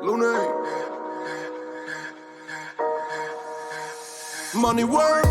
Luna. Money work.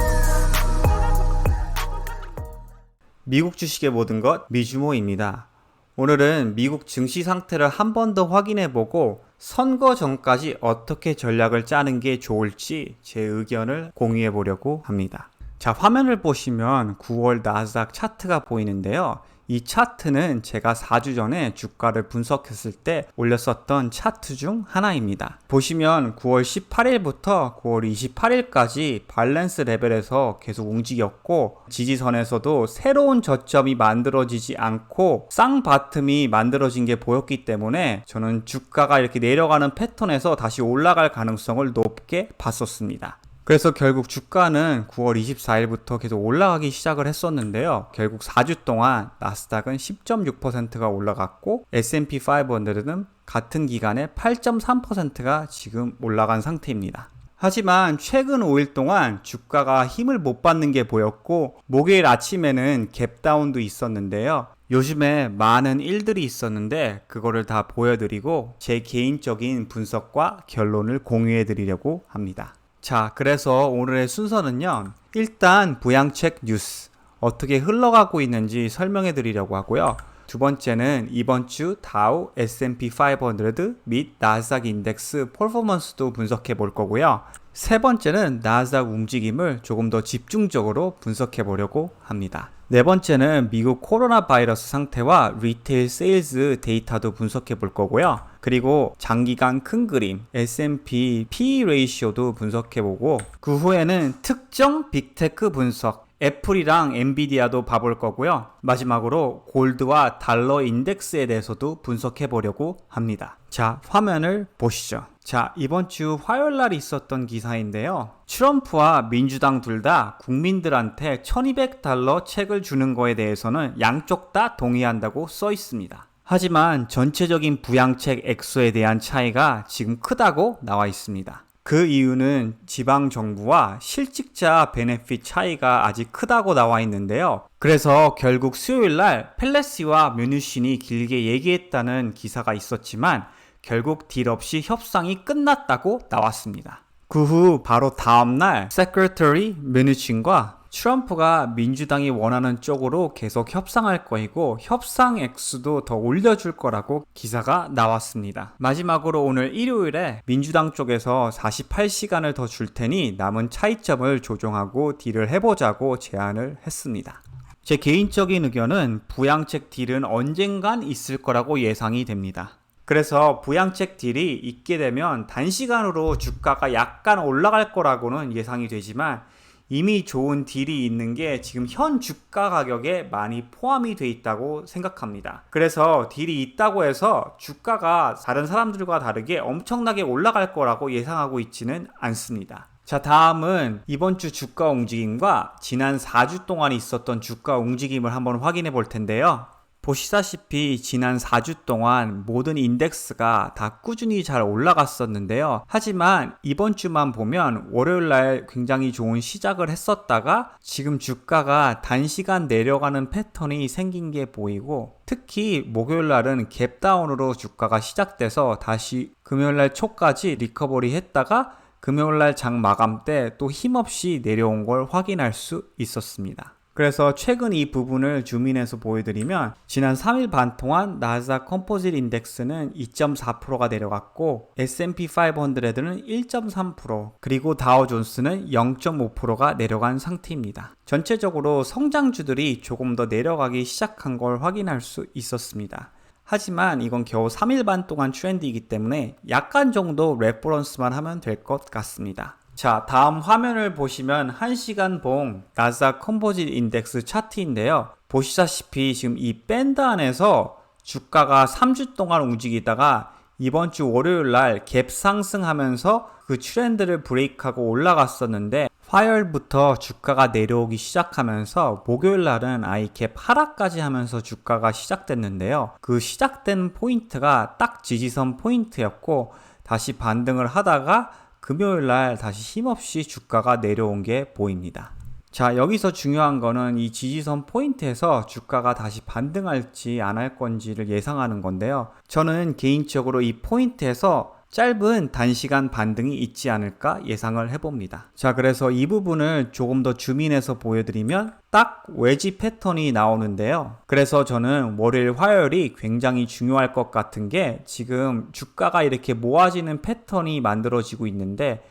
미국 주식의 모든 것 미주모입니다. 오늘은 미국 증시 상태를 한 번 더 확인해보고 선거 전까지 어떻게 전략을 짜는 게 좋을지 제 의견을 공유해보려고 합니다. 자, 화면을 보시면 9월 나스닥 차트가 보이는데요. 이 차트는 제가 4주 전에 주가를 분석했을 때 올렸었던 차트 중 하나입니다. 보시면 9월 18일부터 9월 28일까지 밸런스 레벨에서 계속 움직였고 지지선에서도 새로운 저점이 만들어지지 않고 쌍바텀이 만들어진 게 보였기 때문에 저는 주가가 이렇게 내려가는 패턴에서 다시 올라갈 가능성을 높게 봤었습니다. 그래서 결국 주가는 9월 24일부터 계속 올라가기 시작을 했었는데요. 결국 4주 동안 나스닥은 10.6%가 올라갔고 S&P 500은 같은 기간에 8.3%가 지금 올라간 상태입니다. 하지만 최근 5일 동안 주가가 힘을 못 받는 게 보였고 목요일 아침에는 갭다운도 있었는데요. 요즘에 많은 일들이 있었는데 그거를 다 보여드리고 제 개인적인 분석과 결론을 공유해 드리려고 합니다. 자, 그래서 오늘의 순서는요. 일단 부양책 뉴스 어떻게 흘러가고 있는지 설명해 드리려고 하고요. 두 번째는 이번 주 다우, S&P 500 및 나스닥 인덱스 퍼포먼스도 분석해 볼 거고요. 세 번째는 나스닥 움직임을 조금 더 집중적으로 분석해 보려고 합니다. 네 번째는 미국 코로나 바이러스 상태와 리테일 세일즈 데이터도 분석해 볼 거고요. 그리고 장기간 큰 그림 S&P PE 레이시오도 분석해 보고 그 후에는 특정 빅테크 분석 애플이랑 엔비디아도 봐볼 거고요. 마지막으로 골드와 달러 인덱스에 대해서도 분석해 보려고 합니다. 자, 화면을 보시죠. 자, 이번 주 화요일 날 있었던 기사인데요. 트럼프와 민주당 둘 다 국민들한테 $1200 책을 주는 거에 대해서는 양쪽 다 동의한다고 써 있습니다. 하지만 전체적인 부양책 액수에 대한 차이가 지금 크다고 나와 있습니다. 그 이유는 지방정부와 실직자 베네핏 차이가 아직 크다고 나와 있는데요. 그래서 결국 수요일날 펠레시와 뮤누신이 길게 얘기했다는 기사가 있었지만 결국 딜 없이 협상이 끝났다고 나왔습니다. 그 후 바로 다음날 세크레터리 뮤누친과 트럼프가 민주당이 원하는 쪽으로 계속 협상할 거이고 협상 액수도 더 올려줄 거라고 기사가 나왔습니다. 마지막으로 오늘 일요일에 민주당 쪽에서 48시간을 더 줄 테니 남은 차이점을 조정하고 딜을 해보자고 제안을 했습니다. 제 개인적인 의견은 부양책 딜은 언젠간 있을 거라고 예상이 됩니다. 그래서 부양책 딜이 있게 되면 단시간으로 주가가 약간 올라갈 거라고는 예상이 되지만 이미 좋은 딜이 있는 게 지금 현 주가 가격에 많이 포함이 돼 있다고 생각합니다. 그래서 딜이 있다고 해서 주가가 다른 사람들과 다르게 엄청나게 올라갈 거라고 예상하고 있지는 않습니다. 자, 다음은 이번 주 주가 움직임과 지난 4주 동안 있었던 주가 움직임을 한번 확인해 볼 텐데요. 보시다시피 지난 4주 동안 모든 인덱스가 다 꾸준히 잘 올라갔었는데요. 하지만 이번 주만 보면 월요일날 굉장히 좋은 시작을 했었다가 지금 주가가 단시간 내려가는 패턴이 생긴 게 보이고 특히 목요일날은 갭다운으로 주가가 시작돼서 다시 금요일날 초까지 리커버리 했다가 금요일날 장 마감 때 또 힘없이 내려온 걸 확인할 수 있었습니다. 그래서 최근 이 부분을 줌인해서 보여드리면 지난 3일 반 동안 나스닥 컴포짓 인덱스는 2.4%가 내려갔고 S&P 500는 1.3% 그리고 다우존스는 0.5%가 내려간 상태입니다. 전체적으로 성장주들이 조금 더 내려가기 시작한 걸 확인할 수 있었습니다. 하지만 이건 겨우 3일 반 동안 트렌드이기 때문에 약간 정도 레퍼런스만 하면 될 것 같습니다. 자, 다음 화면을 보시면 1시간 봉 나스닥 컴포짓 인덱스 차트인데요. 보시다시피 지금 이 밴드 안에서 주가가 3주 동안 움직이다가 이번 주 월요일 날 갭 상승하면서 그 트렌드를 브레이크하고 올라갔었는데 화요일부터 주가가 내려오기 시작하면서 목요일 날은 아예 갭 하락까지 하면서 주가가 시작됐는데요. 그 시작된 포인트가 딱 지지선 포인트였고 다시 반등을 하다가 금요일날 다시 힘없이 주가가 내려온 게 보입니다. 자, 여기서 중요한 거는 이 지지선 포인트에서 주가가 다시 반등할지 안 할 건지를 예상하는 건데요. 저는 개인적으로 이 포인트에서 짧은 단시간 반등이 있지 않을까 예상을 해봅니다. 자, 그래서 이 부분을 조금 더 줌인해서 보여드리면 딱 외지 패턴이 나오는데요. 그래서 저는 월요일, 화요일이 굉장히 중요할 것 같은 게 지금 주가가 이렇게 모아지는 패턴이 만들어지고 있는데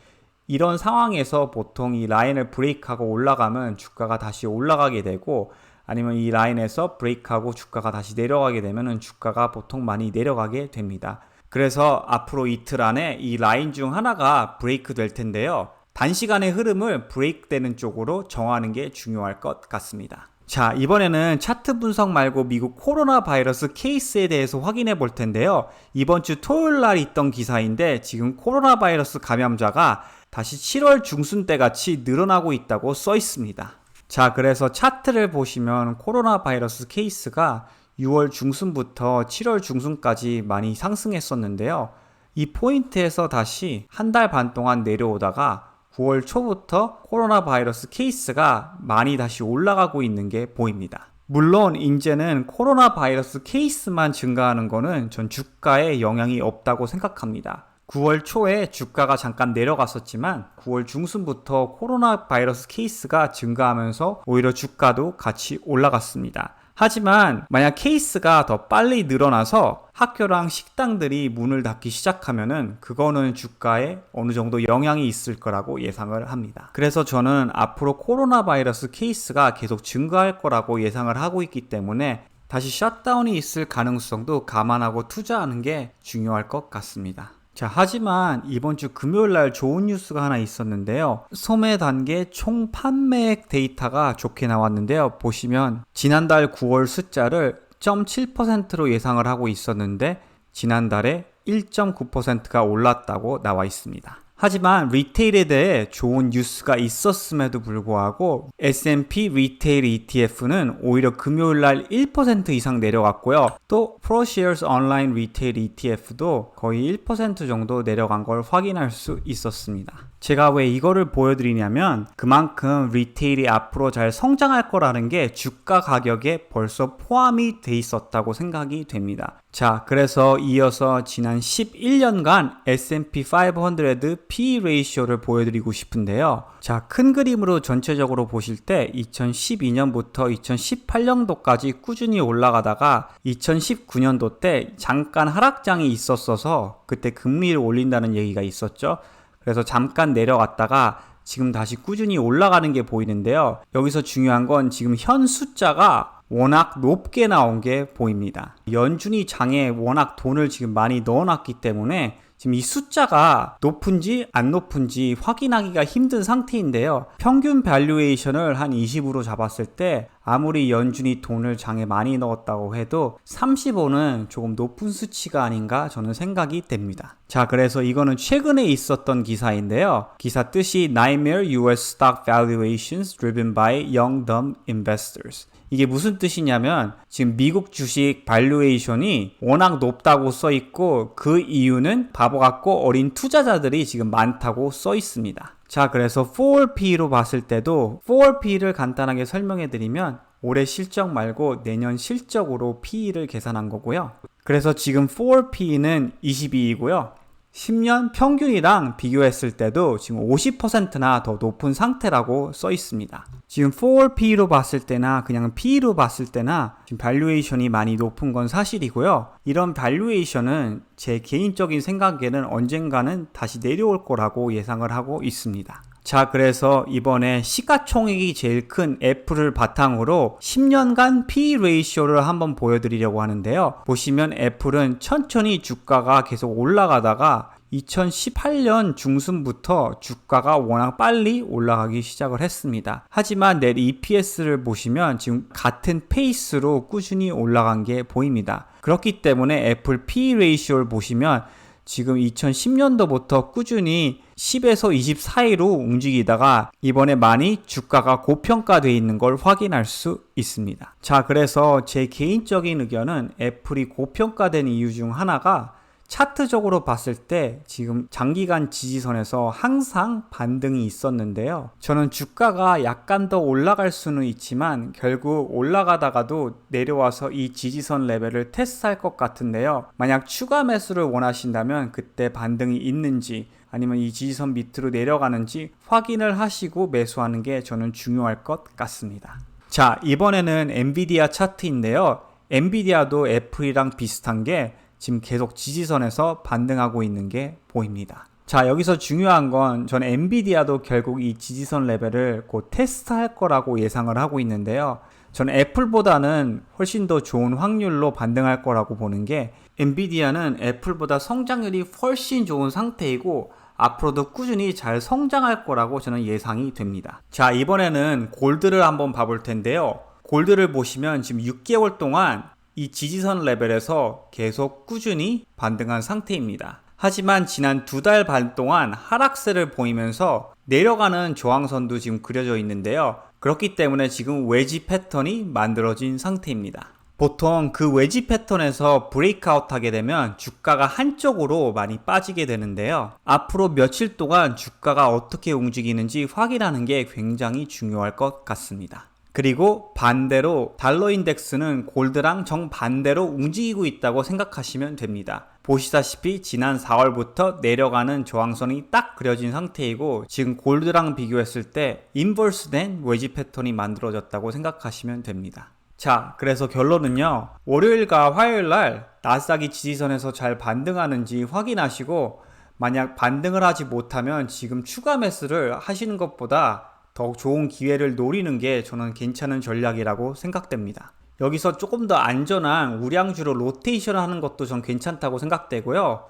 이런 상황에서 보통 이 라인을 브레이크하고 올라가면 주가가 다시 올라가게 되고 아니면 이 라인에서 브레이크하고 주가가 다시 내려가게 되면 주가가 보통 많이 내려가게 됩니다. 그래서 앞으로 이틀 안에 이 라인 중 하나가 브레이크 될 텐데요. 단시간의 흐름을 브레이크 되는 쪽으로 정하는 게 중요할 것 같습니다. 자, 이번에는 차트 분석 말고 미국 코로나 바이러스 케이스에 대해서 확인해 볼 텐데요. 이번 주 토요일 날 있던 기사인데 지금 코로나 바이러스 감염자가 다시 7월 중순 때 같이 늘어나고 있다고 써 있습니다. 자, 그래서 차트를 보시면 코로나 바이러스 케이스가 6월 중순부터 7월 중순까지 많이 상승했었는데요. 이 포인트에서 다시 한 달 반 동안 내려오다가 9월 초부터 코로나 바이러스 케이스가 많이 다시 올라가고 있는 게 보입니다. 물론 이제는 코로나 바이러스 케이스만 증가하는 거는 전 주가에 영향이 없다고 생각합니다. 9월 초에 주가가 잠깐 내려갔었지만 9월 중순부터 코로나 바이러스 케이스가 증가하면서 오히려 주가도 같이 올라갔습니다. 하지만 만약 케이스가 더 빨리 늘어나서 학교랑 식당들이 문을 닫기 시작하면은 그거는 주가에 어느 정도 영향이 있을 거라고 예상을 합니다. 그래서 저는 앞으로 코로나 바이러스 케이스가 계속 증가할 거라고 예상을 하고 있기 때문에 다시 셧다운이 있을 가능성도 감안하고 투자하는 게 중요할 것 같습니다. 자, 하지만 이번 주 금요일 날 좋은 뉴스가 하나 있었는데요. 소매 단계 총 판매액 데이터가 좋게 나왔는데요. 보시면 지난달 9월 숫자를 0.7%로 예상을 하고 있었는데 지난달에 1.9%가 올랐다고 나와 있습니다. 하지만 리테일에 대해 좋은 뉴스가 있었음에도 불구하고 S&P 리테일 ETF는 오히려 금요일날 1% 이상 내려갔고요. 또 프로시어스 온라인 리테일 ETF도 거의 1% 정도 내려간 걸 확인할 수 있었습니다. 제가 왜 이거를 보여드리냐면 그만큼 리테일이 앞으로 잘 성장할 거라는 게 주가 가격에 벌써 포함이 돼 있었다고 생각이 됩니다. 자, 그래서 이어서 지난 11년간 S&P 500 P 레이쇼를 보여드리고 싶은데요. 자, 큰 그림으로 전체적으로 보실 때 2012년부터 2018년도까지 꾸준히 올라가다가 2019년도 때 잠깐 하락장이 있었어서 그때 금리를 올린다는 얘기가 있었죠. 그래서 잠깐 내려갔다가 지금 다시 꾸준히 올라가는 게 보이는데요. 여기서 중요한 건 지금 현 숫자가 워낙 높게 나온 게 보입니다. 연준이 장에 워낙 돈을 지금 많이 넣어놨기 때문에 지금 이 숫자가 높은지 안 높은지 확인하기가 힘든 상태인데요. 평균 밸류에이션을 한 20으로 잡았을 때 아무리 연준이 돈을 장에 많이 넣었다고 해도 35는 조금 높은 수치가 아닌가 저는 생각이 됩니다. 자, 그래서 이거는 최근에 있었던 기사인데요. 기사 뜻이 Nightmare US Stock Valuations Driven by Young Dumb Investors. 이게 무슨 뜻이냐면 지금 미국 주식 밸류에이션이 워낙 높다고 써 있고 그 이유는 바보 같고 어린 투자자들이 지금 많다고 써 있습니다. 자, 그래서 4P로 봤을 때도 4P를 간단하게 설명해 드리면 올해 실적 말고 내년 실적으로 PE를 계산한 거고요. 그래서 지금 4P는 22이고요. 10년 평균이랑 비교했을 때도 지금 50%나 더 높은 상태라고 써 있습니다. 지금 4P로 봤을 때나 그냥 P로 봤을 때나 지금 밸류에이션이 많이 높은 건 사실이고요. 이런 밸류에이션은 제 개인적인 생각에는 언젠가는 다시 내려올 거라고 예상을 하고 있습니다. 자, 그래서 이번에 시가총액이 제일 큰 애플을 바탕으로 10년간 P 레이쇼를 한번 보여드리려고 하는데요. 보시면 애플은 천천히 주가가 계속 올라가다가 2018년 중순부터 주가가 워낙 빨리 올라가기 시작을 했습니다. 하지만 넷 EPS를 보시면 지금 같은 페이스로 꾸준히 올라간 게 보입니다. 그렇기 때문에 애플 P 레이쇼를 보시면 지금 2010년도부터 꾸준히 10에서 20 사이로 움직이다가 이번에 많이 주가가 고평가되어 있는 걸 확인할 수 있습니다. 자, 그래서 제 개인적인 의견은 애플이 고평가된 이유 중 하나가 차트적으로 봤을 때 지금 장기간 지지선에서 항상 반등이 있었는데요. 저는 주가가 약간 더 올라갈 수는 있지만 결국 올라가다가도 내려와서 이 지지선 레벨을 테스트할 것 같은데요. 만약 추가 매수를 원하신다면 그때 반등이 있는지 아니면 이 지지선 밑으로 내려가는지 확인을 하시고 매수하는 게 저는 중요할 것 같습니다. 자, 이번에는 엔비디아 차트인데요. 엔비디아도 애플이랑 비슷한 게 지금 계속 지지선에서 반등하고 있는 게 보입니다. 자, 여기서 중요한 건 전 엔비디아도 결국 이 지지선 레벨을 곧 테스트할 거라고 예상을 하고 있는데요. 저는 애플보다는 훨씬 더 좋은 확률로 반등할 거라고 보는 게 엔비디아는 애플보다 성장률이 훨씬 좋은 상태이고 앞으로도 꾸준히 잘 성장할 거라고 저는 예상이 됩니다. 자, 이번에는 골드를 한번 봐볼 텐데요. 골드를 보시면 지금 6개월 동안 이 지지선 레벨에서 계속 꾸준히 반등한 상태입니다. 하지만 지난 2달 반 동안 하락세를 보이면서 내려가는 저항선도 지금 그려져 있는데요. 그렇기 때문에 지금 외지 패턴이 만들어진 상태입니다. 보통 그 외지 패턴에서 브레이크아웃 하게 되면 주가가 한쪽으로 많이 빠지게 되는데요. 앞으로 며칠 동안 주가가 어떻게 움직이는지 확인하는 게 굉장히 중요할 것 같습니다. 그리고 반대로 달러 인덱스는 골드랑 정반대로 움직이고 있다고 생각하시면 됩니다. 보시다시피 지난 4월부터 내려가는 저항선이 딱 그려진 상태이고 지금 골드랑 비교했을 때 인버스된 외지 패턴이 만들어졌다고 생각하시면 됩니다. 자, 그래서 결론은요. 월요일과 화요일날 나스닥이 지지선에서 잘 반등하는지 확인하시고 만약 반등을 하지 못하면 지금 추가 매수를 하시는 것보다 더 좋은 기회를 노리는 게 저는 괜찮은 전략이라고 생각됩니다. 여기서 조금 더 안전한 우량주로 로테이션 하는 것도 전 괜찮다고 생각되고요.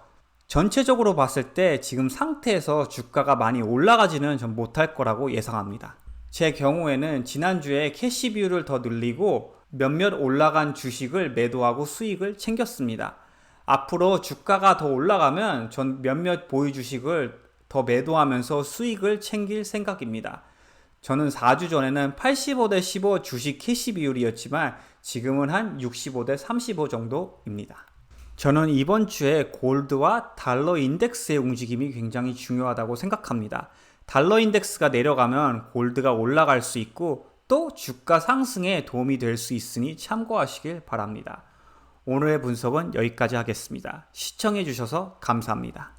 전체적으로 봤을 때 지금 상태에서 주가가 많이 올라가지는 전 못할 거라고 예상합니다. 제 경우에는 지난주에 캐시 비율을 더 늘리고 몇몇 올라간 주식을 매도하고 수익을 챙겼습니다. 앞으로 주가가 더 올라가면 전 몇몇 보유 주식을 더 매도하면서 수익을 챙길 생각입니다. 저는 4주 전에는 85대 15 주식 캐시 비율이었지만 지금은 한 65대 35 정도입니다. 저는 이번 주에 골드와 달러 인덱스의 움직임이 굉장히 중요하다고 생각합니다. 달러 인덱스가 내려가면 골드가 올라갈 수 있고 또 주가 상승에 도움이 될 수 있으니 참고하시길 바랍니다. 오늘의 분석은 여기까지 하겠습니다. 시청해 주셔서 감사합니다.